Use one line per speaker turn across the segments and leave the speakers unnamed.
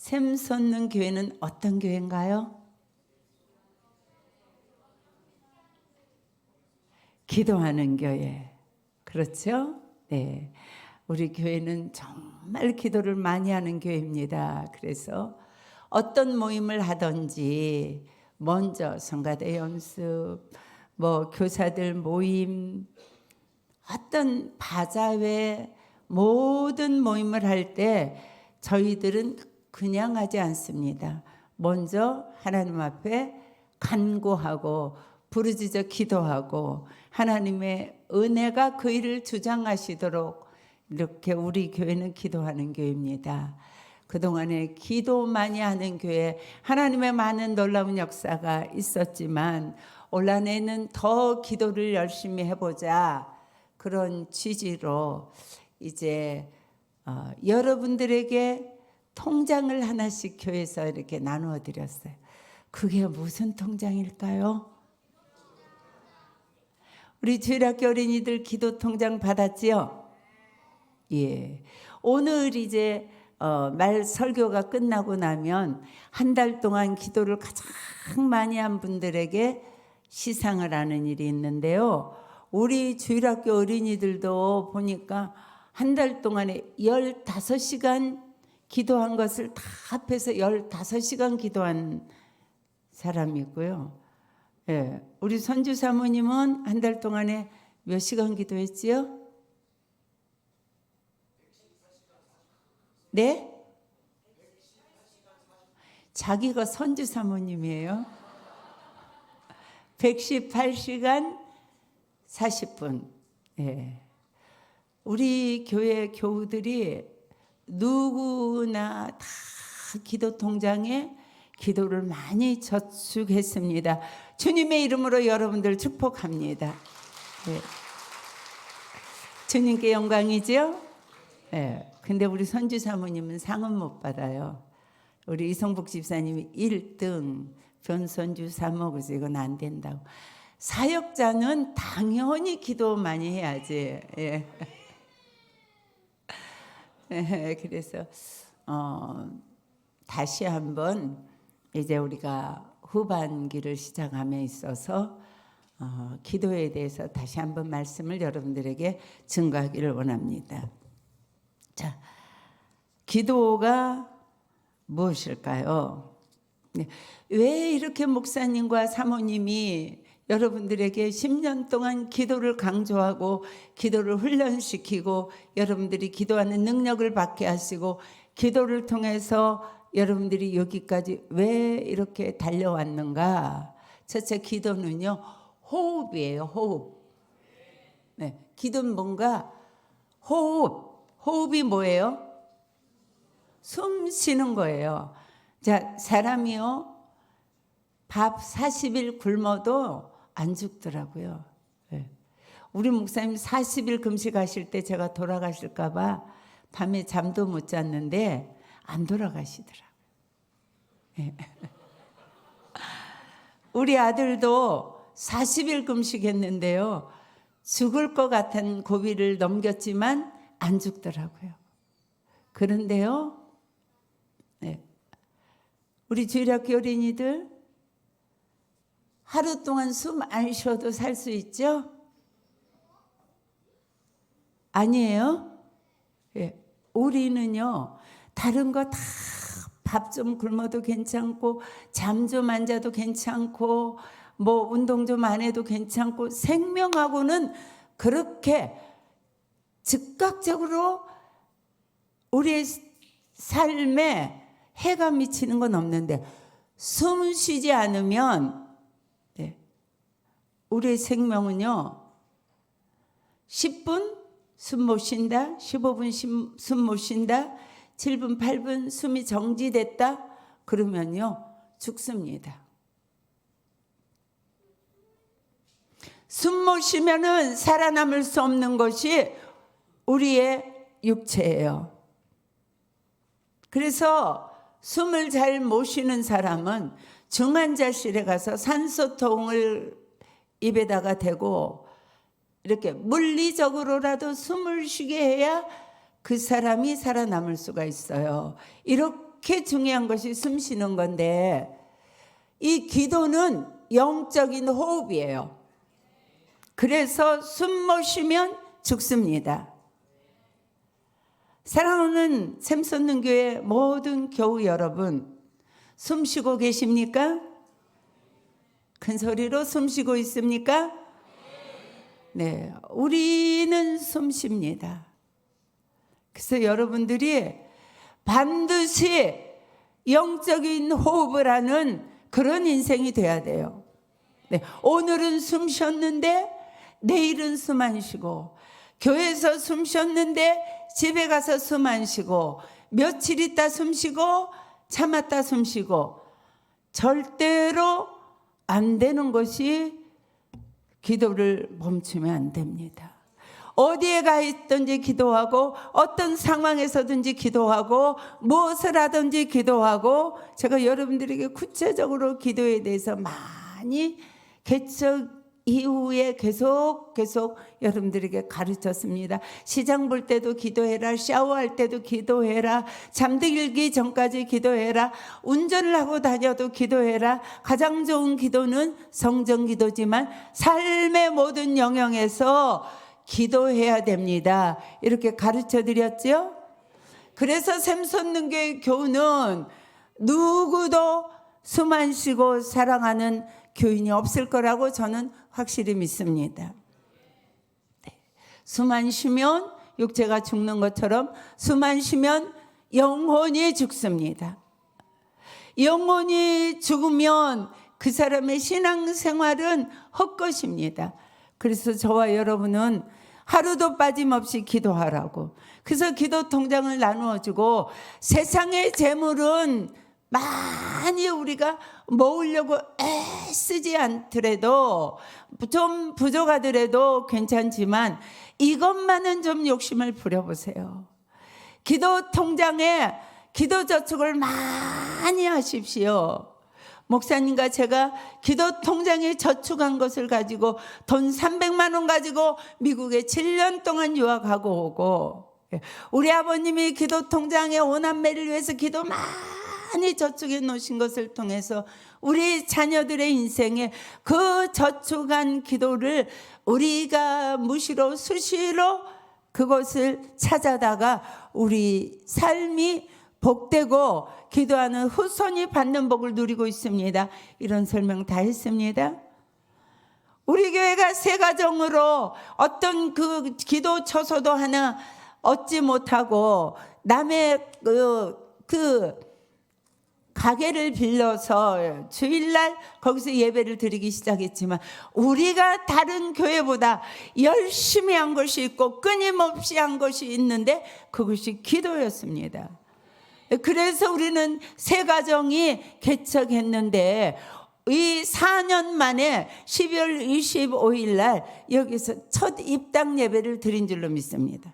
샘 솟는 교회는 어떤 교회인가요? 기도하는 교회. 그렇죠? 네. 우리 교회는 정말 기도를 많이 하는 교회입니다. 그래서 어떤 모임을 하든지 먼저 성가대 연습, 교사들 모임, 어떤 바자회 모든 모임을 할 때 저희들은 그냥 하지 않습니다. 먼저 하나님 앞에 간구하고 부르짖어 기도하고 하나님의 은혜가 그 일을 주장하시도록 이렇게 우리 교회는 기도하는 교회입니다. 그동안에 기도 많이 하는 교회, 하나님의 많은 놀라운 역사가 있었지만 올 한해는 더 기도를 열심히 해보자, 그런 취지로 이제 여러분들에게 통장을 하나씩 교회에서 이렇게 나누어 드렸어요. 그게 무슨 통장일까요? 우리 주일학교 어린이들 기도 통장 받았지요? 예. 오늘 이제 말 설교가 끝나고 나면 한 달 동안 기도를 가장 많이 한 분들에게 시상을 하는 일이 있는데요. 우리 주일학교 어린이들도 보니까 한 달 동안에 15시간 기도한 것을 다 합해서 15시간 기도한 사람이고요. 예, 우리 선주 사모님은 한 달 동안에 몇 시간 기도했지요? 네? 자기가 선주 사모님이에요. 118시간 40분. 예. 우리 교회 교우들이 누구나 다 기도 통장에 기도를 많이 저축했습니다. 주님의 이름으로 여러분들 축복합니다. 네. 주님께 영광이죠? 네. 근데 우리 선주 사모님은 상은 못 받아요. 우리 이성복 집사님이 1등 변선주 사모, 그래서 이건 안 된다고. 사역자는 당연히 기도 많이 해야지. 예. 그래서 다시 한번 이제 우리가 후반기를 시작함에 있어서 기도에 대해서 다시 한번 말씀을 여러분들에게 증거하기를 원합니다. 자, 기도가 무엇일까요? 왜 이렇게 목사님과 사모님이 여러분들에게 10년 동안 기도를 강조하고 기도를 훈련시키고 여러분들이 기도하는 능력을 받게 하시고 기도를 통해서 여러분들이 여기까지 왜 이렇게 달려왔는가? 첫째, 기도는요, 호흡이에요. 호흡. 네, 기도는 뭔가 호흡이 뭐예요? 숨 쉬는 거예요. 자, 사람이요, 밥 40일 굶어도 안 죽더라고요. 네. 우리 목사님 40일 금식하실 때 제가 돌아가실까 봐 밤에 잠도 못 잤는데 안 돌아가시더라고요. 네. 우리 아들도 40일 금식했는데요. 죽을 것 같은 고비를 넘겼지만 안 죽더라고요. 그런데요, 네. 우리 주일학교 어린이들 하루 동안 숨 안 쉬어도 살 수 있죠? 아니에요? 예. 우리는요, 다른 거 다 밥 좀 굶어도 괜찮고 잠 좀 안 자도 괜찮고 운동 좀 안 해도 괜찮고 생명하고는 그렇게 즉각적으로 우리의 삶에 해가 미치는 건 없는데 숨 쉬지 않으면 우리의 생명은요, 10분 숨 못 쉰다, 15분 숨 못 쉰다, 7분, 8분 숨이 정지됐다, 그러면요, 죽습니다. 숨 못 쉬면은 살아남을 수 없는 것이 우리의 육체예요. 그래서 숨을 잘 못 쉬는 사람은 중환자실에 가서 산소통을 입에다가 대고 이렇게 물리적으로라도 숨을 쉬게 해야 그 사람이 살아남을 수가 있어요. 그렇게 중요한 것이 숨 쉬는 건데, 이 기도는 영적인 호흡이에요. 그래서 숨 못 쉬면 죽습니다. 사랑하는 샘솟는 교회 모든 교우 여러분, 숨 쉬고 계십니까? 큰 소리로 숨 쉬고 있습니까? 네, 우리는 숨 쉽니다. 그래서 여러분들이 반드시 영적인 호흡을 하는 그런 인생이 돼야 돼요. 네, 오늘은 숨 쉬었는데 내일은 숨 안 쉬고, 교회에서 숨 쉬었는데 집에 가서 숨 안 쉬고, 며칠 있다 숨 쉬고 참았다 숨 쉬고, 절대로 안 되는 것이 기도를 멈추면 안 됩니다. 어디에 가 있든지 기도하고, 어떤 상황에서든지 기도하고, 무엇을 하든지 기도하고, 제가 여러분들에게 구체적으로 기도에 대해서 많이 개척 이후에 계속 여러분들에게 가르쳤습니다. 시장 볼 때도 기도해라, 샤워할 때도 기도해라, 잠들기 전까지 기도해라, 운전을 하고 다녀도 기도해라. 가장 좋은 기도는 성전 기도지만 삶의 모든 영역에서 기도해야 됩니다. 이렇게 가르쳐 드렸죠. 그래서 샘솟는 교회 교우는 누구도 숨 안 쉬고 사랑하는 교인이 없을 거라고 저는 확실히 믿습니다. 네. 숨 안 쉬면 육체가 죽는 것처럼 숨 안 쉬면 영혼이 죽습니다. 영혼이 죽으면 그 사람의 신앙생활은 헛것입니다. 그래서 저와 여러분은 하루도 빠짐없이 기도하라고, 그래서 기도 통장을 나누어주고, 세상의 재물은 많이 우리가 모으려고 애쓰지 않더라도, 좀 부족하더라도 괜찮지만 이것만은 좀 욕심을 부려보세요. 기도 통장에 기도 저축을 많이 하십시오. 목사님과 제가 기도 통장에 저축한 것을 가지고 돈 300만 원 가지고 미국에 7년 동안 유학하고 오고, 우리 아버님이 기도 통장에 오남매를 위해서 기도 많이 저축해 놓으신 것을 통해서 우리 자녀들의 인생에 그 저축한 기도를 우리가 무시로 수시로 그것을 찾아다가 우리 삶이 복되고 기도하는 후손이 받는 복을 누리고 있습니다. 이런 설명 다 했습니다. 우리 교회가 새 가정으로 어떤 그 기도 처소도 하나 얻지 못하고 남의 그 가게를 빌려서 주일날 거기서 예배를 드리기 시작했지만, 우리가 다른 교회보다 열심히 한 것이 있고 끊임없이 한 것이 있는데 그것이 기도였습니다. 그래서 우리는 새 가정이 개척했는데, 이 4년 만에 12월 25일 날 여기서 첫 입당 예배를 드린 줄로 믿습니다.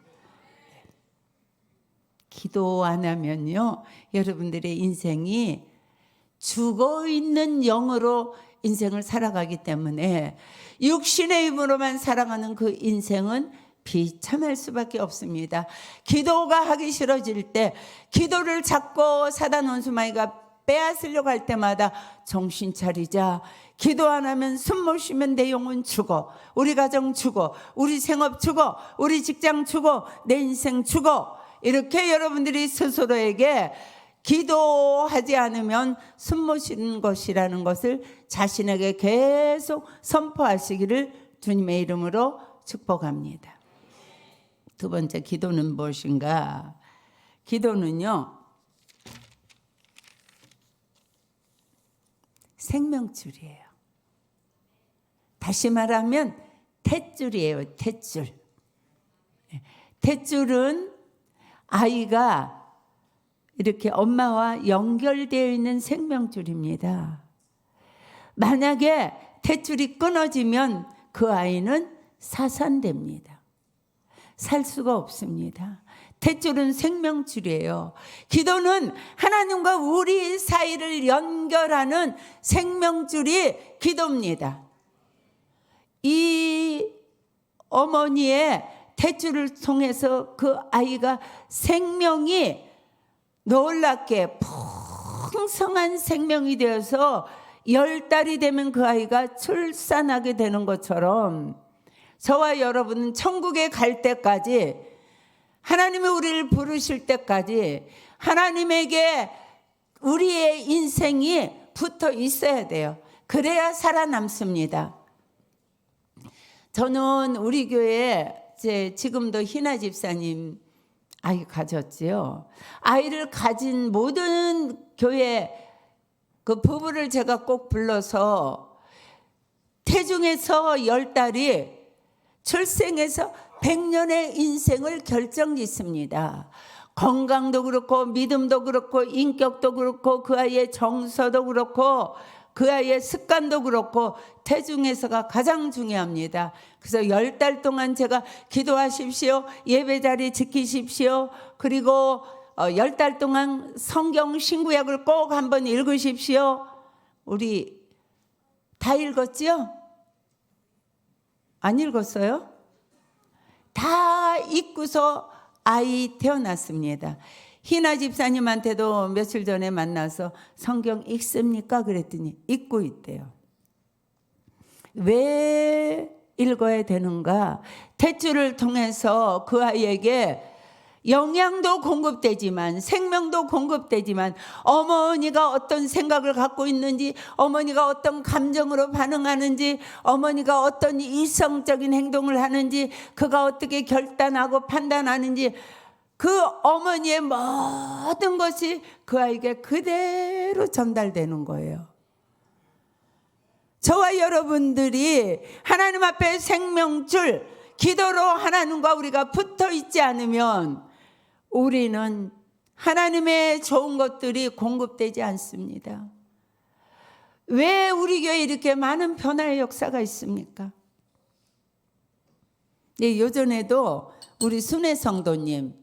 기도 안 하면요, 여러분들의 인생이 죽어있는 영으로 인생을 살아가기 때문에 육신의 힘으로만 살아가는 그 인생은 비참할 수밖에 없습니다. 기도가 하기 싫어질 때, 기도를 잡고 사단 원수마귀가 빼앗으려고 할 때마다 정신 차리자. 기도 안 하면 숨 못 쉬면 내 영혼 죽어, 우리 가정 죽어, 우리 생업 죽어, 우리 직장 죽어, 내 인생 죽어. 이렇게 여러분들이 스스로에게 기도하지 않으면 숨 못 쉬는 것이라는 것을 자신에게 계속 선포하시기를 주님의 이름으로 축복합니다. 두 번째, 기도는 무엇인가? 기도는요, 생명줄이에요. 다시 말하면 탯줄이에요. 탯줄. 탯줄은 아이가 이렇게 엄마와 연결되어 있는 생명줄입니다. 만약에 탯줄이 끊어지면 그 아이는 사산됩니다. 살 수가 없습니다. 탯줄은 생명줄이에요. 기도는 하나님과 우리 사이를 연결하는 생명줄이 기도입니다. 이 어머니의 탯줄을 통해서 그 아이가 생명이 놀랍게 풍성한 생명이 되어서 10달이 되면 그 아이가 출산하게 되는 것처럼 저와 여러분은 천국에 갈 때까지, 하나님이 우리를 부르실 때까지 하나님에게 우리의 인생이 붙어 있어야 돼요. 그래야 살아남습니다. 저는 우리 교회에 지금도 희나 집사님 아이 가졌지요. 아이를 가진 모든 교회 그 부부를 제가 꼭 불러서 태중에서 10달이 출생해서 100년의 인생을 결정짓습니다. 건강도 그렇고 믿음도 그렇고 인격도 그렇고 그 아이의 정서도 그렇고 그 아이의 습관도 그렇고 태중에서가 가장 중요합니다. 그래서 10달 동안 제가 기도하십시오. 예배 자리 지키십시오. 그리고 10달 동안 성경 신구약을 꼭 한번 읽으십시오. 우리 다 읽었지요? 안 읽었어요? 다 읽고서 아이 태어났습니다. 희나 집사님한테도 며칠 전에 만나서 성경 읽습니까? 그랬더니 읽고 있대요. 왜 읽어야 되는가? 탯줄을 통해서 그 아이에게 영양도 공급되지만 생명도 공급되지만 어머니가 어떤 생각을 갖고 있는지, 어머니가 어떤 감정으로 반응하는지, 어머니가 어떤 이성적인 행동을 하는지, 그가 어떻게 결단하고 판단하는지, 그 어머니의 모든 것이 그 아이에게 그대로 전달되는 거예요. 저와 여러분들이 하나님 앞에 생명줄, 기도로 하나님과 우리가 붙어 있지 않으면 우리는 하나님의 좋은 것들이 공급되지 않습니다. 왜 우리 교회에 이렇게 많은 변화의 역사가 있습니까? 네, 요전에도 우리 순회 성도님,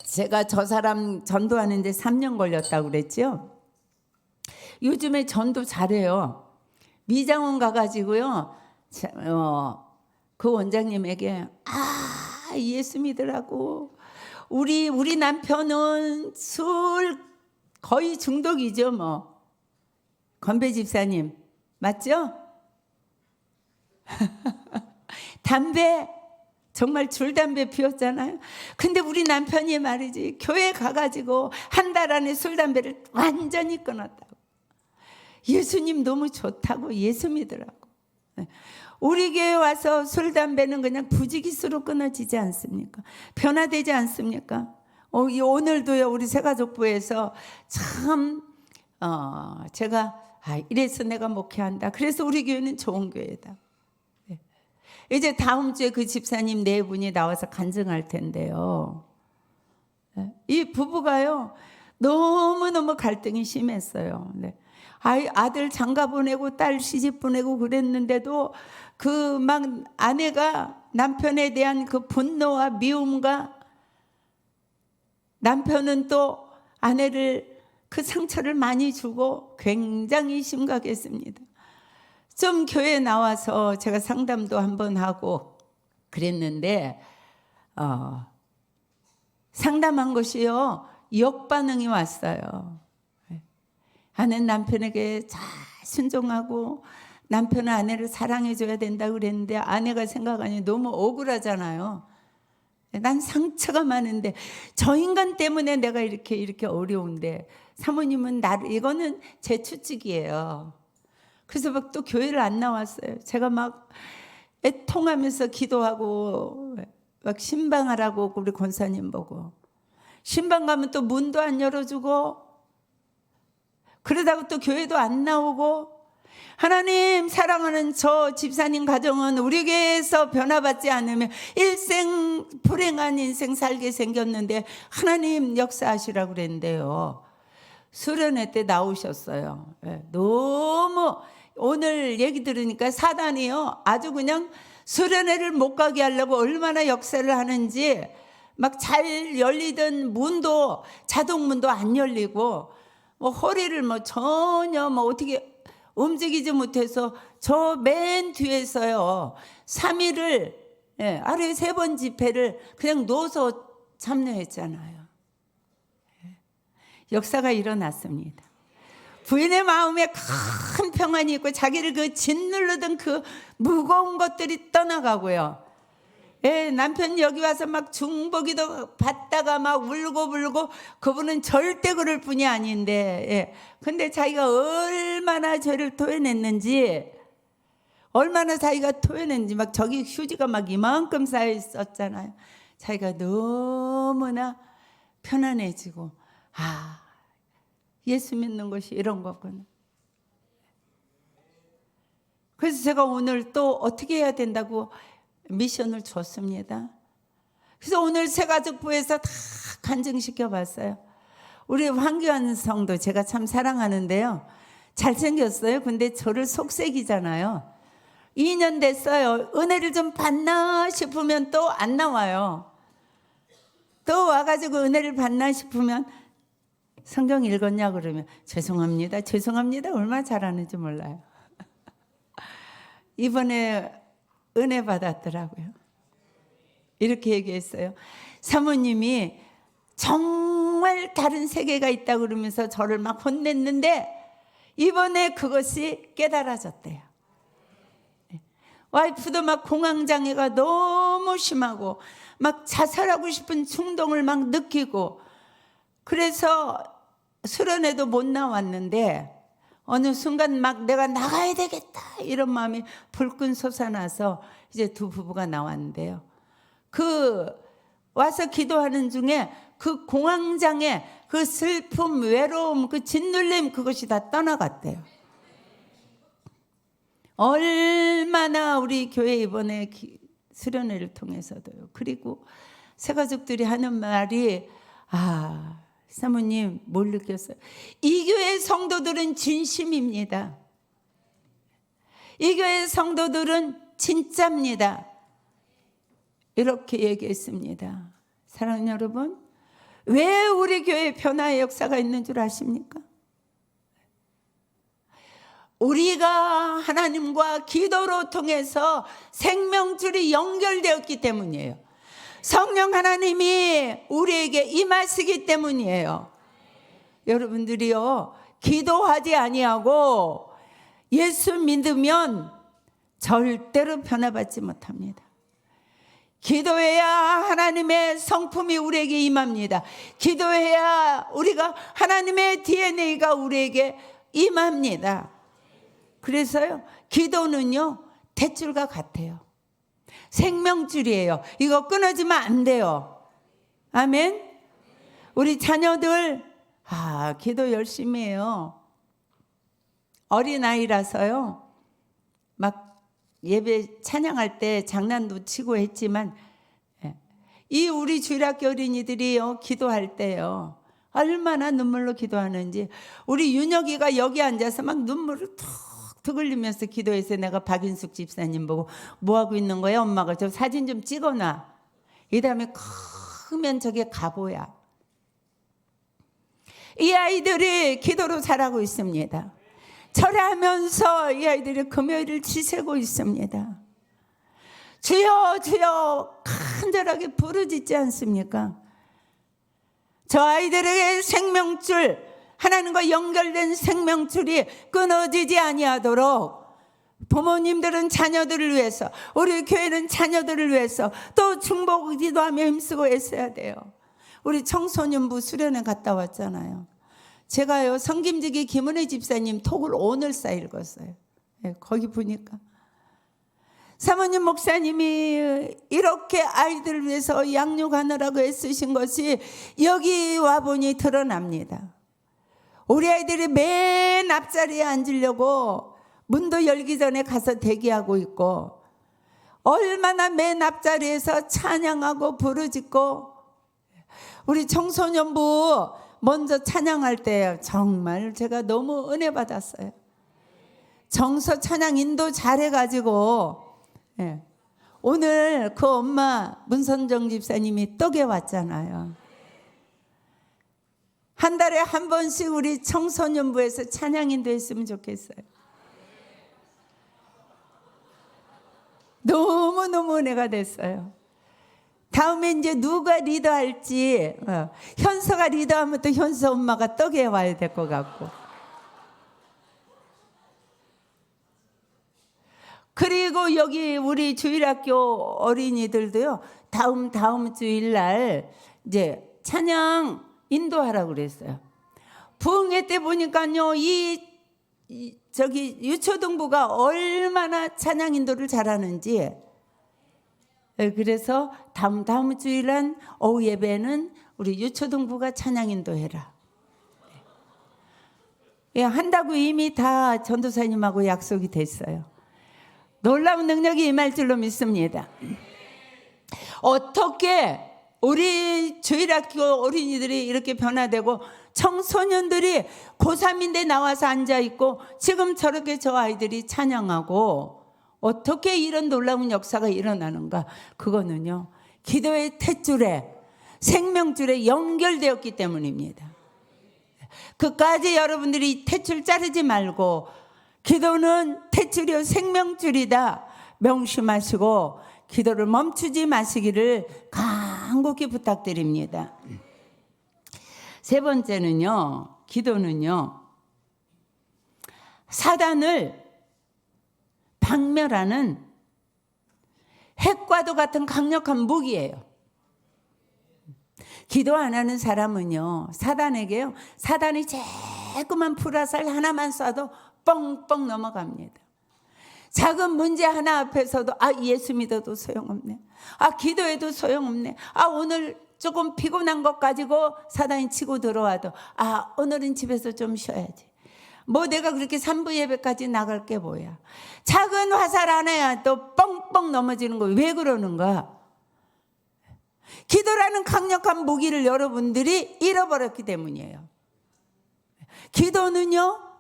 제가 저 사람 전도하는데 3년 걸렸다고 그랬죠. 요즘에 전도 잘해요. 미장원 가가지고요, 그 원장님에게 예수 믿으라고, 우리 남편은 술 거의 중독이죠. 뭐 건배 집사님 맞죠? 담배 정말 줄담배 피웠잖아요. 근데 우리 남편이 말이지, 교회 가가지고 한 달 안에 술 담배를 완전히 끊었다고. 예수님 너무 좋다고 예수 믿으라고. 우리 교회 와서 술 담배는 그냥 부지기수로 끊어지지 않습니까? 변화되지 않습니까? 오늘도요, 우리 새가족부에서 참 제가 이래서 내가 목회한다. 그래서 우리 교회는 좋은 교회다. 이제 다음 주에 그 집사님 네 분이 나와서 간증할 텐데요. 이 부부가요, 너무너무 갈등이 심했어요. 아들 장가 보내고 딸 시집 보내고 그랬는데도 그 막 아내가 남편에 대한 그 분노와 미움과, 남편은 또 아내를 그 상처를 많이 주고 굉장히 심각했습니다. 좀 교회에 나와서 제가 상담도 한번 하고 그랬는데 상담한 것이요, 역반응이 왔어요. 아내는 남편에게 잘 순종하고 남편은 아내를 사랑해줘야 된다고 그랬는데 아내가 생각하니 너무 억울하잖아요. 난 상처가 많은데 저 인간 때문에 내가 이렇게 어려운데, 사모님은 이거는 제 추측이에요. 그래서 막 또 교회를 안 나왔어요. 제가 막 애통하면서 기도하고 막 신방하라고 우리 권사님 보고, 신방 가면 또 문도 안 열어주고, 그러다가 또 교회도 안 나오고. 하나님 사랑하는 저 집사님 가정은 우리 교회에서 변화받지 않으면 일생 불행한 인생 살게 생겼는데 하나님 역사하시라고 그랬는데요, 수련회 때 나오셨어요. 너무 오늘 얘기 들으니까 사단이요, 아주 그냥 수련회를 못 가게 하려고 얼마나 역사를 하는지, 막 잘 열리던 문도, 자동문도 안 열리고, 허리를 전혀 어떻게 움직이지 못해서 저 맨 뒤에서요, 3일을 하루에 3번 집회를 그냥 누워서 참여했잖아요. 역사가 일어났습니다. 부인의 마음에 큰 평안이 있고 자기를 그 짓누르던 그 무거운 것들이 떠나가고요. 남편 여기 와서 막 중보기도 받다가 막 울고 그분은 절대 그럴 분이 아닌데, 근데 자기가 얼마나 죄를 토해냈는지, 얼마나 자기가 토해냈는지, 막 저기 휴지가 막 이만큼 쌓여 있었잖아요. 자기가 너무나 편안해지고, 예수 믿는 것이 이런 거구나. 그래서 제가 오늘 또 어떻게 해야 된다고 미션을 줬습니다. 그래서 오늘 새가족부에서 다 간증시켜 봤어요. 우리 황교안 성도 제가 참 사랑하는데요. 잘생겼어요. 근데 저를 속색이잖아요. 2년 됐어요. 은혜를 좀 받나 싶으면 또 안 나와요. 또 와가지고 은혜를 받나 싶으면 성경 읽었냐 그러면 죄송합니다. 얼마나 잘하는지 몰라요. 이번에 은혜 받았더라고요. 이렇게 얘기했어요. 사모님이 정말 다른 세계가 있다고 그러면서 저를 막 혼냈는데 이번에 그것이 깨달아졌대요. 와이프도 막 공황장애가 너무 심하고 막 자살하고 싶은 충동을 막 느끼고, 그래서 수련회도 못 나왔는데 어느 순간 막 내가 나가야 되겠다 이런 마음이 불끈 솟아나서 이제 두 부부가 나왔는데요. 그 와서 기도하는 중에 그 공황장애, 그 슬픔, 외로움, 그 짓눌림, 그것이 다 떠나갔대요. 얼마나 우리 교회 이번에 수련회를 통해서도요. 그리고 새가족들이 하는 말이 사모님 뭘 느꼈어요? 이 교회 성도들은 진심입니다. 이 교회 성도들은 진짜입니다. 이렇게 얘기했습니다. 사랑하는 여러분, 왜 우리 교회 변화의 역사가 있는 줄 아십니까? 우리가 하나님과 기도로 통해서 생명줄이 연결되었기 때문이에요. 성령 하나님이 우리에게 임하시기 때문이에요. 여러분들이요, 기도하지 아니하고 예수 믿으면 절대로 변화받지 못합니다. 기도해야 하나님의 성품이 우리에게 임합니다. 기도해야 우리가 하나님의 DNA가 우리에게 임합니다. 그래서요, 기도는요, 탯줄과 같아요. 생명줄이에요. 이거 끊어지면 안 돼요. 아멘. 우리 자녀들 기도 열심히 해요. 어린아이라서요, 막 예배 찬양할 때 장난도 치고 했지만, 이 우리 주일학교 어린이들이요, 기도할 때요, 얼마나 눈물로 기도하는지. 우리 윤혁이가 여기 앉아서 막 눈물을 툭 흘리면서 기도해서 내가 박인숙 집사님 보고 뭐 하고 있는 거야? 엄마가 저 사진 좀 찍어놔. 이 다음에 크면 저게 가보야. 이 아이들이 기도로 자라고 있습니다. 절하면서 이 아이들이 금요일을 지새고 있습니다. 주여 주여 간절하게 부르짖지 않습니까? 저 아이들에게 생명줄, 하나님과 연결된 생명줄이 끊어지지 아니하도록 부모님들은 자녀들을 위해서, 우리 교회는 자녀들을 위해서 또 중보 기도하며 힘쓰고 애써야 돼요. 우리 청소년부 수련회 갔다 왔잖아요. 제가요, 성김지기 김은혜 집사님 톡을 오늘싸 읽었어요. 거기 보니까 사모님 목사님이 이렇게 아이들을 위해서 양육하느라고 애쓰신 것이 여기 와보니 드러납니다. 우리 아이들이 맨 앞자리에 앉으려고 문도 열기 전에 가서 대기하고 있고, 얼마나 맨 앞자리에서 찬양하고 부르짖고, 우리 청소년부 먼저 찬양할 때 정말 제가 너무 은혜 받았어요. 정서 찬양 인도 잘해가지고, 오늘 그 엄마 문선정 집사님이 떡에 왔잖아요. 한 달에 한 번씩 우리 청소년부에서 찬양인도 했으면 좋겠어요. 너무너무 은혜가 됐어요. 다음에 이제 누가 리더할지, 현서가 리더하면 또 현서 엄마가 떡에 와야 될 것 같고. 그리고 여기 우리 주일학교 어린이들도요, 다음 주일날 이제 찬양 인도하라고 그랬어요. 부흥회 때 보니까요, 저기 유초등부가 얼마나 찬양 인도를 잘하는지. 그래서 다음 주일날 오후 예배는 우리 유초등부가 찬양 인도해라. 한다고 이미 다 전도사님하고 약속이 됐어요. 놀라운 능력이 임할 줄로 믿습니다. 어떻게 우리 주일학교 어린이들이 이렇게 변화되고 청소년들이 고3인데 나와서 앉아있고 지금 저렇게 저 아이들이 찬양하고 어떻게 이런 놀라운 역사가 일어나는가? 그거는요, 기도의 탯줄에, 생명줄에 연결되었기 때문입니다. 그까지 여러분들이 탯줄 자르지 말고 기도는 탯줄이요 생명줄이다 명심하시고 기도를 멈추지 마시기를 간곡히 부탁드립니다. 세 번째는요, 기도는요, 사단을 박멸하는 핵과도 같은 강력한 무기예요. 기도 안 하는 사람은요, 사단에게요, 사단이 조그만 불화살 하나만 쏴도 뻥뻥 넘어갑니다. 작은 문제 하나 앞에서도 예수 믿어도 소용없네. 기도해도 소용없네. 오늘 조금 피곤한 것 가지고 사단이 치고 들어와도 오늘은 집에서 좀 쉬어야지. 내가 그렇게 3부 예배까지 나갈 게 뭐야. 작은 화살 하나야 또 뻥뻥 넘어지는 거. 왜 그러는가? 기도라는 강력한 무기를 여러분들이 잃어버렸기 때문이에요. 기도는요,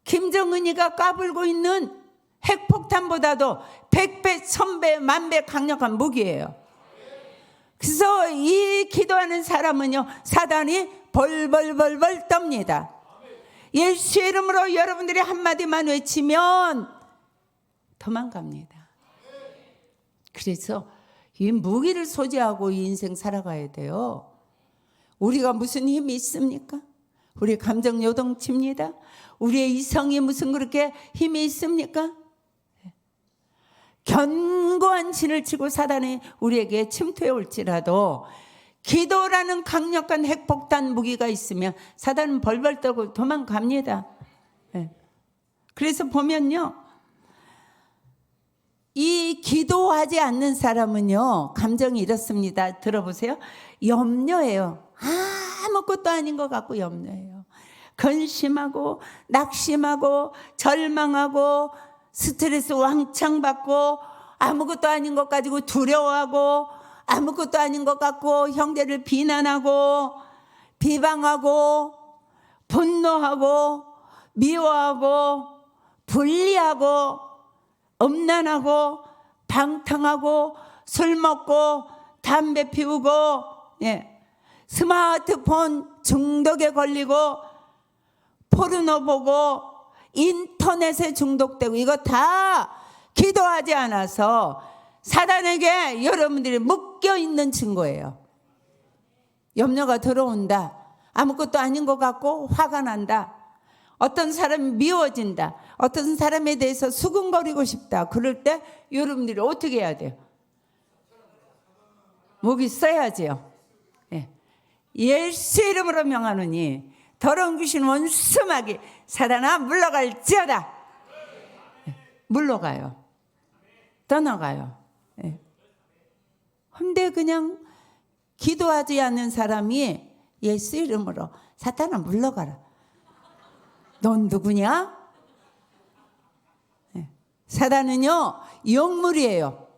김정은이가 까불고 있는 핵폭탄보다도 100배, 1000배, 10,000배 강력한 무기예요. 그래서 이 기도하는 사람은요, 사단이 벌벌벌벌 떱니다. 예수 이름으로 여러분들이 한마디만 외치면 도망갑니다. 그래서 이 무기를 소지하고 이 인생 살아가야 돼요. 우리가 무슨 힘이 있습니까? 우리 감정 요동칩니다. 우리의 이성이 무슨 그렇게 힘이 있습니까? 견고한 진을 치고 사단이 우리에게 침투해 올지라도 기도라는 강력한 핵폭탄 무기가 있으면 사단은 벌벌 떨고 도망갑니다. 그래서 보면요, 이 기도하지 않는 사람은요, 감정이 이렇습니다. 들어보세요. 염려해요. 아무것도 아닌 것 같고 염려해요. 근심하고 낙심하고 절망하고 스트레스 왕창 받고 아무것도 아닌 것 가지고 두려워하고 아무것도 아닌 것 같고 형제를 비난하고 비방하고 분노하고 미워하고 분리하고 음란하고 방탕하고 술 먹고 담배 피우고 스마트폰 중독에 걸리고 포르노 보고 인터넷에 중독되고 이거 다 기도하지 않아서 사단에게 여러분들이 묶여있는 증거예요. 염려가 들어온다. 아무것도 아닌 것 같고 화가 난다. 어떤 사람이 미워진다. 어떤 사람에 대해서 수근거리고 싶다. 그럴 때 여러분들이 어떻게 해야 돼요? 목이 써야지요. 예수 이름으로 명하노니 더러운 귀신 원수마귀 사단아 물러갈지어다. 물러가요. 떠나가요. 근데 그냥 기도하지 않는 사람이 예수 이름으로 사탄아 물러가라. 넌 누구냐? 사단은요, 영물이에요.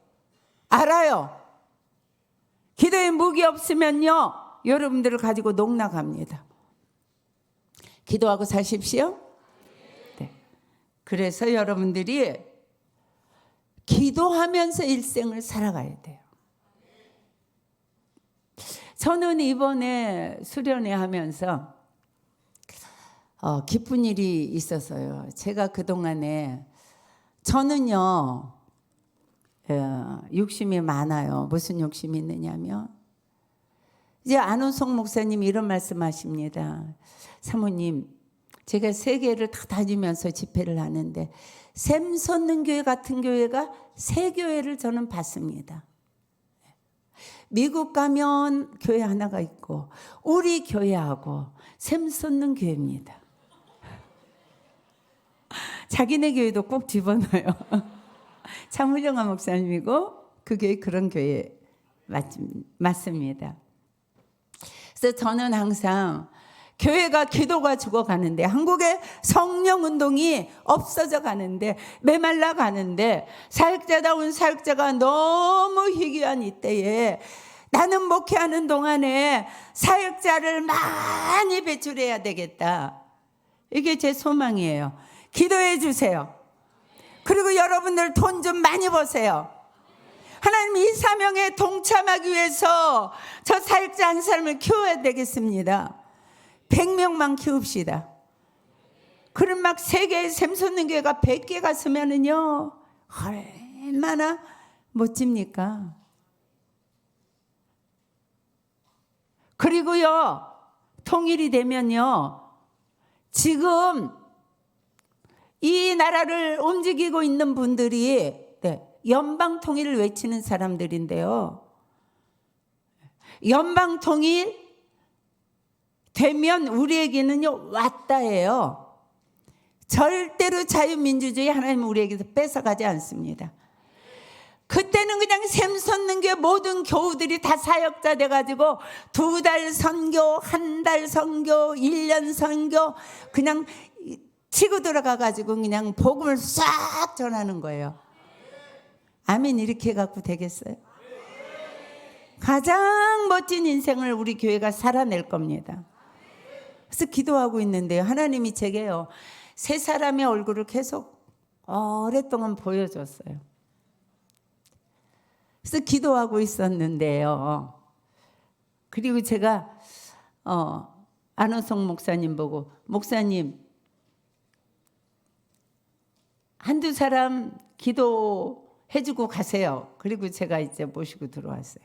알아요. 기도에 무기 없으면요, 여러분들을 가지고 농락합니다. 기도하고 사십시오. 네. 그래서 여러분들이 기도하면서 일생을 살아가야 돼요. 저는 이번에 수련회 하면서 기쁜 일이 있었어요. 제가 그동안에 저는요, 욕심이 많아요. 무슨 욕심이 있느냐면 이제 안원석 목사님이 이런 말씀하십니다. 사모님, 제가 세계를 다 다니면서 집회를 하는데 샘 솟는 교회 같은 교회가 세 교회를 저는 봤습니다. 미국 가면 교회 하나가 있고 우리 교회하고 샘 솟는 교회입니다. 자기네 교회도 꼭 집어넣어요. 참 훌륭한 목사님이고 그 교회 그런 교회 맞습니다. 그래서 저는 항상 교회가 기도가 죽어가는데 한국의 성령운동이 없어져 가는데 메말라 가는데 사역자다운 사역자가 너무 희귀한 이때에 나는 목회하는 동안에 사역자를 많이 배출해야 되겠다. 이게 제 소망이에요. 기도해 주세요. 그리고 여러분들 돈 좀 많이 버세요. 하나님 이 사명에 동참하기 위해서 저 사역자 한 사람을 키워야 되겠습니다. 100명만 키웁시다. 그럼 막 세계에 샘솟는 교회가 100개 갔으면은요 얼마나 멋집니까? 그리고요 통일이 되면요 지금 이 나라를 움직이고 있는 분들이 연방 통일을 외치는 사람들인데요. 연방 통일 되면 우리에게는요 왔다예요. 절대로 자유민주주의 하나님은 우리에게서 뺏어가지 않습니다. 그때는 그냥 샘솟는 게 모든 교우들이 다 사역자 돼가지고 2달 선교, 1달 선교, 1년 선교 그냥 치고 들어가가지고 그냥 복음을 싹 전하는 거예요. 아멘. 이렇게 해갖고 되겠어요? 가장 멋진 인생을 우리 교회가 살아낼 겁니다. 그래서 기도하고 있는데요. 하나님이 제게요. 세 사람의 얼굴을 계속 오랫동안 보여줬어요. 그래서 기도하고 있었는데요. 그리고 제가 안원석 목사님 보고 목사님 한두 사람 기도해주고 가세요. 그리고 제가 이제 모시고 들어왔어요.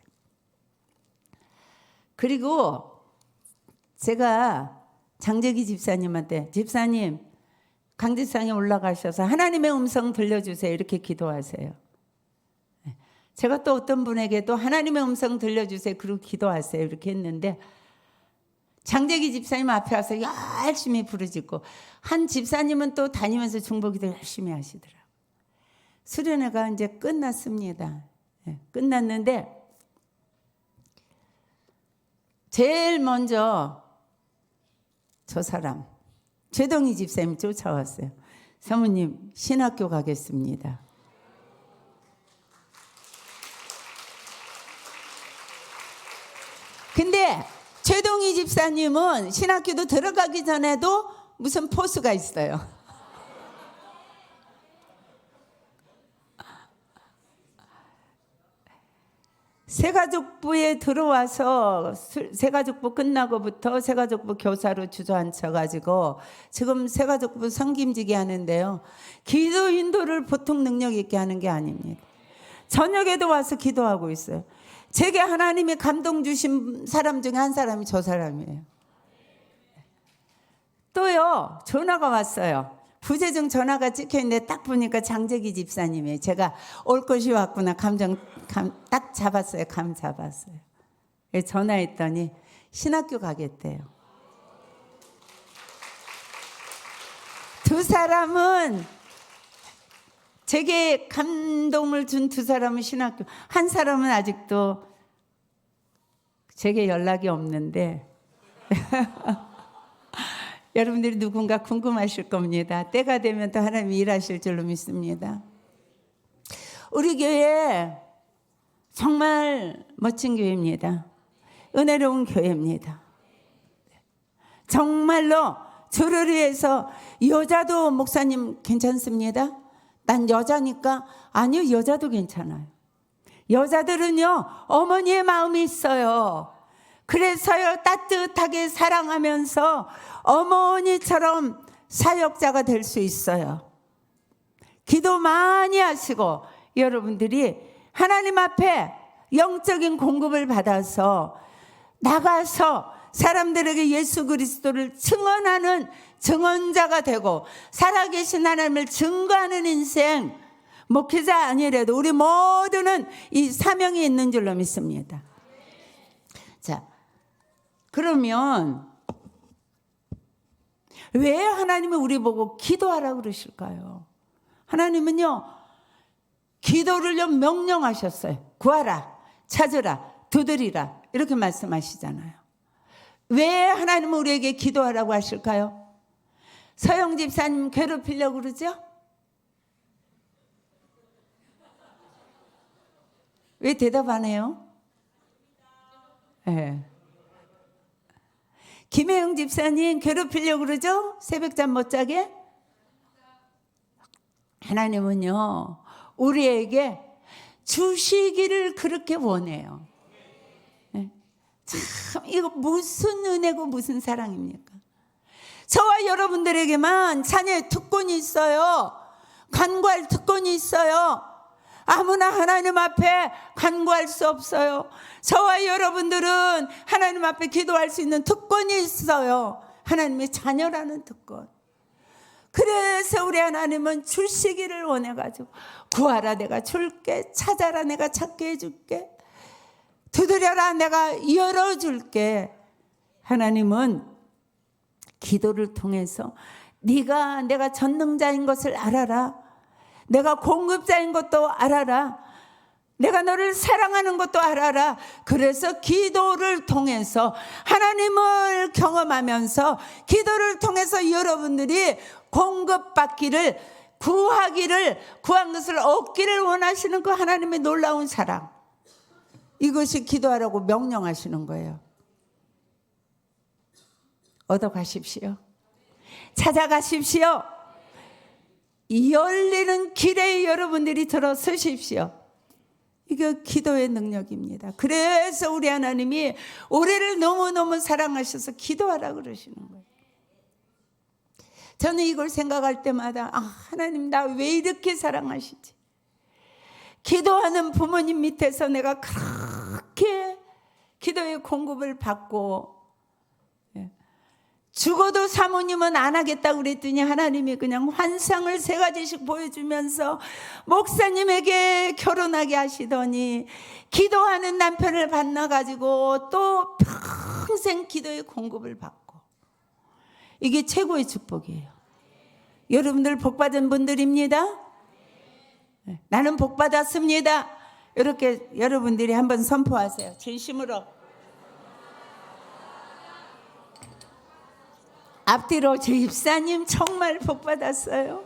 그리고 제가 장재기 집사님한테 집사님 강지상에 올라가셔서 하나님의 음성 들려주세요. 이렇게 기도하세요. 제가 또 어떤 분에게도 하나님의 음성 들려주세요. 그리고 기도하세요. 이렇게 했는데 장재기 집사님 앞에 와서 열심히 부르짖고 한 집사님은 또 다니면서 중보기도 열심히 하시더라고요. 수련회가 이제 끝났습니다. 끝났는데 제일 먼저 저 사람 최동희 집사님이 쫓아왔어요. 사모님 신학교 가겠습니다. 근데 최동희 집사님은 신학교도 들어가기 전에도 무슨 포스가 있어요. 새가족부에 들어와서 새가족부 끝나고부터 새가족부 교사로 주저앉혀가지고 지금 새가족부 성김지기 하는데요. 기도 인도를 보통 능력 있게 하는 게 아닙니다. 저녁에도 와서 기도하고 있어요. 제게 하나님이 감동 주신 사람 중에 한 사람이 저 사람이에요. 또요 전화가 왔어요. 부재중 전화가 찍혀있는데 딱 보니까 장재기 집사님이에요. 제가 올 것이 왔구나 딱 잡았어요. 감 잡았어요. 전화했더니 신학교 가겠대요. 두 사람은 제게 감동을 준 두 사람은 신학교, 한 사람은 아직도 제게 연락이 없는데 여러분들이 누군가 궁금하실 겁니다. 때가 되면 또 하나님이 일하실 줄로 믿습니다. 우리 교회 정말 멋진 교회입니다. 은혜로운 교회입니다. 정말로 저를 위해서 여자도 목사님 괜찮습니다. 난 여자니까 아니요 여자도 괜찮아요. 여자들은요 어머니의 마음이 있어요. 그래서요 따뜻하게 사랑하면서 어머니처럼 사역자가 될 수 있어요. 기도 많이 하시고 여러분들이 하나님 앞에 영적인 공급을 받아서 나가서 사람들에게 예수 그리스도를 증언하는 증언자가 되고 살아계신 하나님을 증거하는 인생, 목회자 아니래도 우리 모두는 이 사명이 있는 줄로 믿습니다. 자, 그러면 왜 하나님은 우리 보고 기도하라고 그러실까요? 하나님은요, 기도를요 명령하셨어요. 구하라, 찾으라, 두드리라 이렇게 말씀하시잖아요. 왜 하나님은 우리에게 기도하라고 하실까요? 서영 집사님 괴롭히려고 그러죠? 왜 대답 안 해요? 네. 김혜영 집사님 괴롭히려고 그러죠? 새벽잠 못 자게? 하나님은요, 우리에게 주시기를 그렇게 원해요. 네. 참, 이거 무슨 은혜고 무슨 사랑입니까? 저와 여러분들에게만 자녀의 특권이 있어요. 간구할 특권이 있어요. 아무나 하나님 앞에 간구할 수 없어요. 저와 여러분들은 하나님 앞에 기도할 수 있는 특권이 있어요. 하나님의 자녀라는 특권. 그래서 우리 하나님은 주시기를 원해가지고 구하라 내가 줄게, 찾아라 내가 찾게 해줄게, 두드려라 내가 열어줄게. 하나님은 기도를 통해서 네가 내가 전능자인 것을 알아라, 내가 공급자인 것도 알아라, 내가 너를 사랑하는 것도 알아라. 그래서 기도를 통해서 하나님을 경험하면서 기도를 통해서 여러분들이 공급받기를, 구하기를, 구한 것을 얻기를 원하시는 그 하나님의 놀라운 사랑, 이것이 기도하라고 명령하시는 거예요. 얻어가십시오. 찾아가십시오. 열리는 길에 여러분들이 들어서십시오. 이게 기도의 능력입니다. 그래서 우리 하나님이 우리를 너무너무 사랑하셔서 기도하라고 그러시는 거예요. 저는 이걸 생각할 때마다 하나님 나 왜 이렇게 사랑하시지? 기도하는 부모님 밑에서 내가 그렇게 기도의 공급을 받고 죽어도 사모님은 안 하겠다고 그랬더니 하나님이 그냥 환상을 3가지씩 보여주면서 목사님에게 결혼하게 하시더니 기도하는 남편을 만나가지고 또 평생 기도의 공급을 받고, 이게 최고의 축복이에요. 여러분들 복받은 분들입니다. 나는 복받았습니다. 이렇게 여러분들이 한번 선포하세요. 진심으로. 앞뒤로 집사님 정말 복받았어요.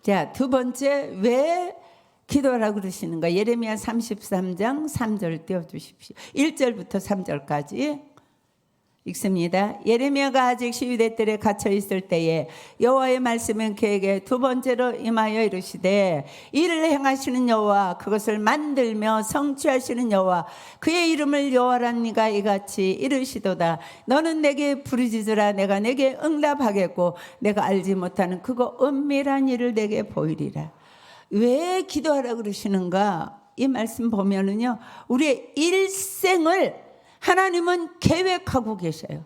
자, 두 번째, 왜 기도하라고 그러시는가? 예레미야 33장 3절 띄워주십시오. 1절부터 3절까지 읽습니다. 예레미야가 아직 시위대 뜰에 갇혀 있을 때에 여호와의 말씀은 그에게 2번째로 임하여 이르시되, 이를 행하시는 여호와, 그것을 만들며 성취하시는 여호와, 그의 이름을 여호와라니가 이같이 이르시도다. 너는 내게 부르짖으라, 내가 내게 응답하겠고 내가 알지 못하는 크고 은밀한 일을 내게 보이리라. 왜 기도하라고 그러시는가? 이 말씀 보면은요, 우리의 일생을 하나님은 계획하고 계셔요.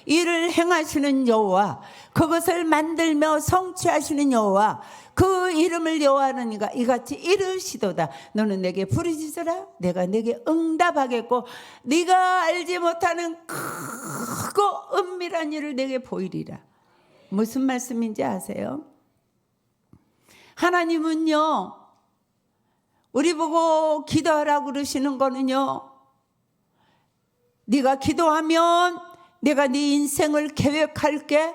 이를 행하시는 여호와, 그것을 만들며 성취하시는 여호와, 그 이름을 여호와는 이같이 이르시도다. 너는 내게 부르짖으라, 내가 내게 응답하겠고 네가 알지 못하는 크고 은밀한 일을 내게 보이리라. 무슨 말씀인지 아세요? 하나님은요, 우리 보고 기도하라고 그러시는 거는요, 네가 기도하면 내가 네 인생을 계획할게,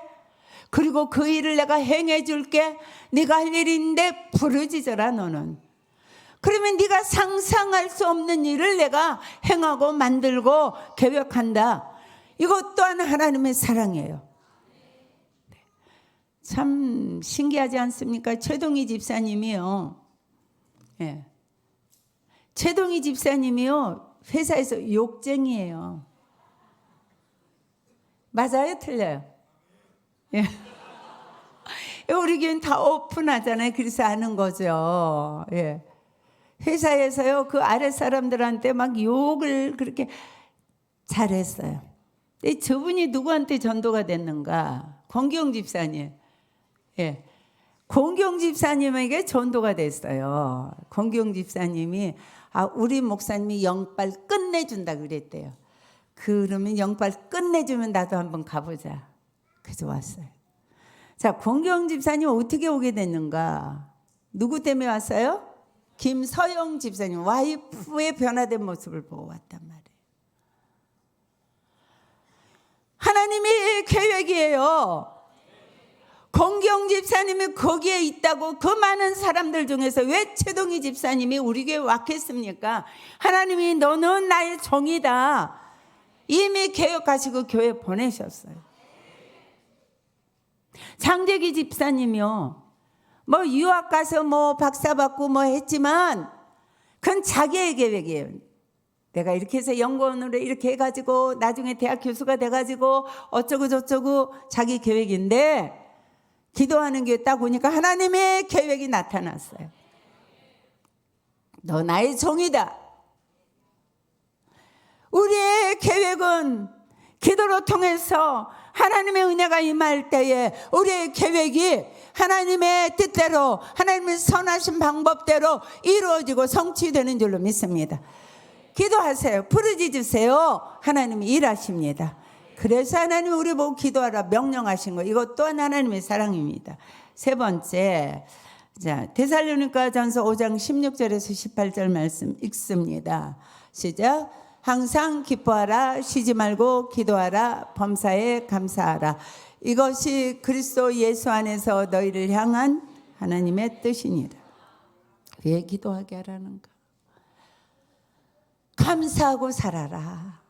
그리고 그 일을 내가 행해 줄게. 네가 할 일인데 부르짖어라 너는. 그러면 네가 상상할 수 없는 일을 내가 행하고 만들고 계획한다. 이것 또한 하나님의 사랑이에요. 참 신기하지 않습니까? 최동희 집사님이요. 최동희 집사님이요. 회사에서 욕쟁이에요. 맞아요? 틀려요? 예. 우리 교회는 다 오픈하잖아요. 그래서 아는 거죠. 예. 회사에서요, 그 아래 사람들한테 막 욕을 그렇게 잘했어요. 근데 저분이 누구한테 전도가 됐는가? 권경 집사님. 예. 권경 집사님에게 전도가 됐어요. 권경 집사님이 우리 목사님이 영빨 끝내준다 그랬대요. 그러면 영빨 끝내주면 나도 한번 가보자. 그래서 왔어요. 자, 권경 집사님 어떻게 오게 됐는가? 누구 때문에 왔어요? 김서영 집사님, 와이프의 변화된 모습을 보고 왔단 말이에요. 하나님의 계획이에요. 권경 집사님이 거기에 있다고 그 많은 사람들 중에서 왜 최동희 집사님이 우리 교회에 왔겠습니까? 하나님이 너는 나의 종이다. 이미 계획하시고 교회에 보내셨어요. 장재기 집사님이요. 뭐 유학 가서 뭐 박사 받고 뭐 했지만 그건 자기의 계획이에요. 내가 이렇게 해서 연구원으로 이렇게 해가지고 나중에 대학 교수가 돼가지고 어쩌고 저쩌고 자기 계획인데 기도하는 게 딱 보니까 하나님의 계획이 나타났어요. 너 나의 종이다. 우리의 계획은 기도로 통해서 하나님의 은혜가 임할 때에 우리의 계획이 하나님의 뜻대로 하나님의 선하신 방법대로 이루어지고 성취되는 줄로 믿습니다. 기도하세요. 부르짖으세요. 하나님이 일하십니다. 그래서 하나님 우리 보고 기도하라 명령하신 거, 이것 또한 하나님의 사랑입니다. 세 번째, 자, 데살로니가전서 5장 16절에서 18절 말씀 읽습니다. 시작. 항상 기뻐하라, 쉬지 말고 기도하라, 범사에 감사하라. 이것이 그리스도 예수 안에서 너희를 향한 하나님의 뜻이니라. 왜 기도하게 하라는가? 감사하고 살아라.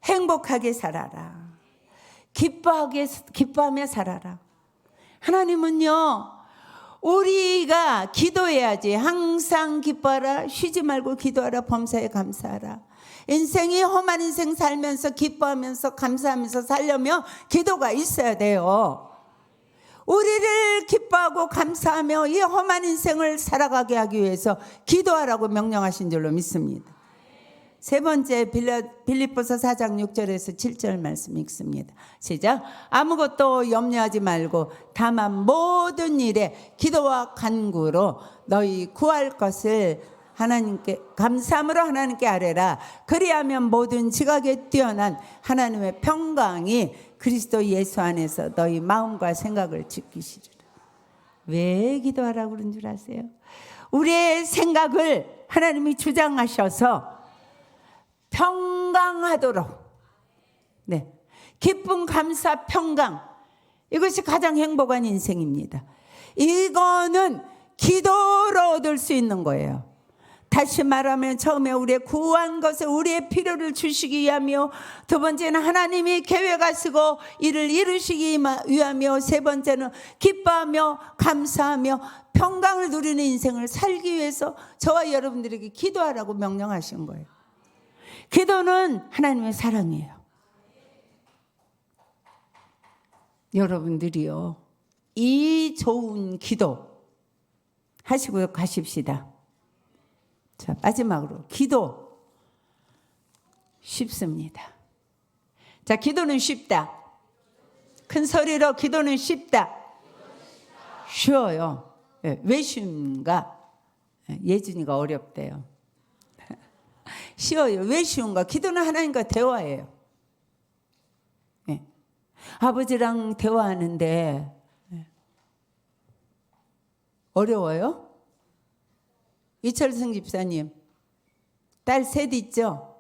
행복하게 살아라. 기뻐하며 살아라. 하나님은요, 우리가 기도해야지. 항상 기뻐하라, 쉬지 말고 기도하라, 범사에 감사하라. 인생이 험한 인생 살면서 기뻐하면서 감사하면서 살려면 기도가 있어야 돼요. 우리를 기뻐하고 감사하며 이 험한 인생을 살아가게 하기 위해서 기도하라고 명령하신 줄로 믿습니다. 세 번째, 빌립보서 4장 6절에서 7절 말씀 읽습니다. 시작. 아무것도 염려하지 말고 다만 모든 일에 기도와 간구로 너희 구할 것을 하나님께 감사함으로 하나님께 아뢰라. 그리하면 모든 지각에 뛰어난 하나님의 평강이 그리스도 예수 안에서 너희 마음과 생각을 지키시리라. 왜 기도하라고 그런 줄 아세요? 우리의 생각을 하나님이 주장하셔서 평강하도록, 네, 기쁨, 감사, 평강, 이것이 가장 행복한 인생입니다. 이거는 기도로 얻을 수 있는 거예요. 다시 말하면 처음에 우리의 구한 것에 우리의 필요를 주시기 위하며, 두 번째는 하나님이 계획하시고 이를 이루시기 위하며, 세 번째는 기뻐하며 감사하며 평강을 누리는 인생을 살기 위해서 저와 여러분들에게 기도하라고 명령하신 거예요. 기도는 하나님의 사랑이에요. 여러분들이요, 이 좋은 기도 하시고 가십시다. 자, 마지막으로 기도 쉽습니다. 자, 기도는 쉽다. 큰 소리로 기도는 쉽다. 쉬워요. 왜 쉬운가? 예준이가 어렵대요. 쉬워요. 왜 쉬운가? 기도는 하나님과 대화예요. 네. 아버지랑 대화하는데 어려워요? 이철승 집사님, 딸 셋 있죠?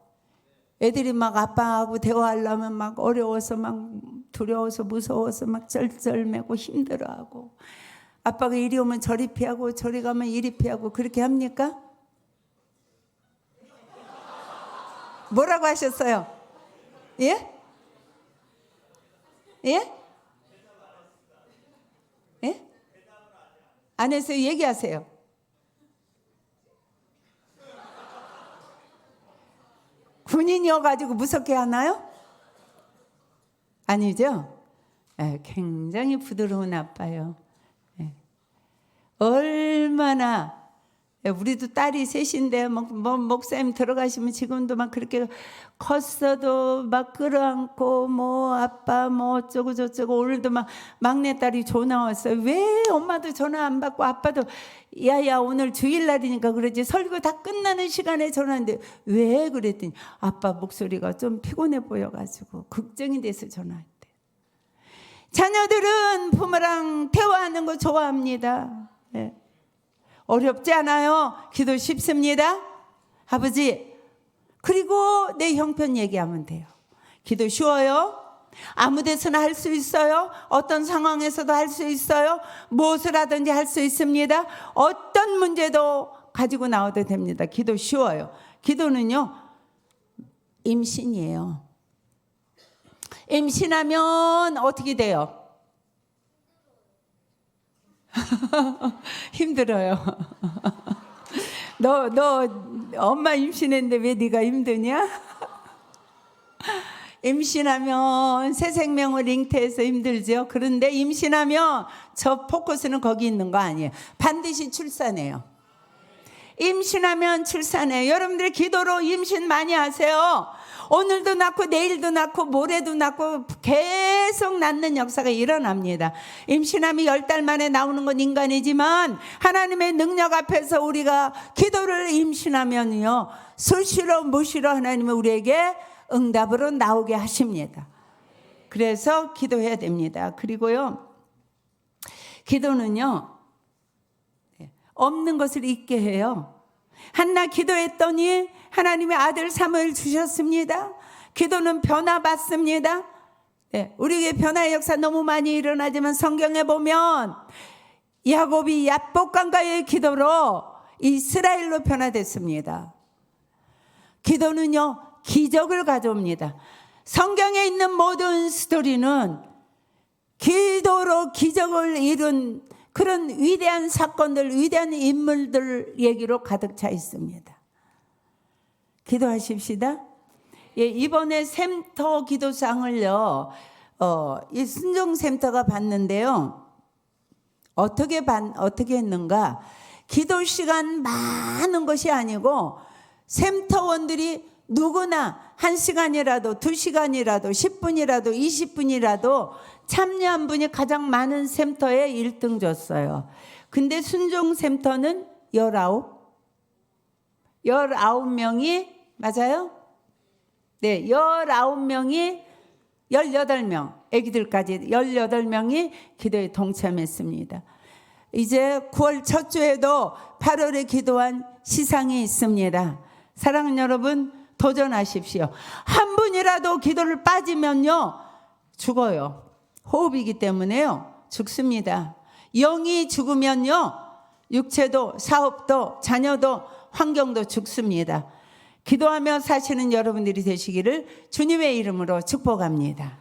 애들이 막 아빠하고 대화하려면 막 어려워서 막 두려워서 무서워서 막 쩔쩔매고 힘들어하고, 아빠가 이리 오면 저리 피하고 저리 가면 이리 피하고 그렇게 합니까? 뭐라고 하셨어요? 예? 예? 예? 안 해서 얘기하세요. 군인이어가지고 무섭게 하나요? 아니죠? 굉장히 부드러운 아빠요. 얼마나, 우리도 딸이 셋인데 목사님 들어가시면 지금도 막 그렇게 컸어도 막 끌어안고 뭐 아빠 뭐 어쩌고 저쩌고, 오늘도 막 막내딸이 전화 왔어요. 왜 엄마도 전화 안 받고 아빠도 야야 오늘 주일날이니까 그러지 설교 다 끝나는 시간에 전화하는데 왜 그랬더니 아빠 목소리가 좀 피곤해 보여가지고 걱정이 돼서 전화했대. 자녀들은 부모랑 대화하는 거 좋아합니다. 어렵지 않아요. 기도 쉽습니다. 아버지, 그리고 내 형편 얘기하면 돼요. 기도 쉬워요. 아무 데서나 할 수 있어요. 어떤 상황에서도 할 수 있어요. 무엇을 하든지 할 수 있습니다. 어떤 문제도 가지고 나와도 됩니다. 기도 쉬워요. 기도는요, 임신이에요. 임신하면 어떻게 돼요? 힘들어요. 너 엄마 임신했는데 왜 네가 힘드냐? 임신하면 새 생명을 잉태해서 힘들죠. 그런데 임신하면 저 포커스는 거기 있는 거 아니에요. 반드시 출산해요. 임신하면 출산해요. 여러분들의 기도로 임신 많이 하세요. 오늘도 낳고 내일도 낳고 모레도 낳고 계속 낳는 역사가 일어납니다. 임신함이 10달 만에 나오는 건 인간이지만 하나님의 능력 앞에서 우리가 기도를 임신하면요, 수시로 무시로 하나님은 우리에게 응답으로 나오게 하십니다. 그래서 기도해야 됩니다. 그리고요, 기도는요, 없는 것을 있게 해요. 한나 기도했더니 하나님의 아들 사무엘 주셨습니다. 기도는 변화 받습니다. 우리에게 변화의 역사 너무 많이 일어나지만 성경에 보면 야곱이 야복강가의 기도로 이스라엘로 변화됐습니다. 기도는요, 기적을 가져옵니다. 성경에 있는 모든 스토리는 기도로 기적을 이룬 그런 위대한 사건들, 위대한 인물들 얘기로 가득 차 있습니다. 기도하십시다. 이번에 샘터 기도상을요, 이 순종센터가 받는데요. 어떻게 했는가? 기도 시간 많은 것이 아니고 샘터원들이 누구나 1시간이라도 2시간이라도 10분이라도 20분이라도 참여한 분이 가장 많은 샘터에 1등 줬어요. 근데 순종센터는 19명이 맞아요? 네, 19명이 18명, 애기들까지 18명이 기도에 동참했습니다. 이제 9월 첫 주에도 8월에 기도한 시상이 있습니다. 사랑하는 여러분, 도전하십시오. 한 분이라도 기도를 빠지면요, 죽어요. 호흡이기 때문에요, 죽습니다. 영이 죽으면요, 육체도, 사업도, 자녀도, 환경도 죽습니다. 기도하며 사시는 여러분들이 되시기를 주님의 이름으로 축복합니다.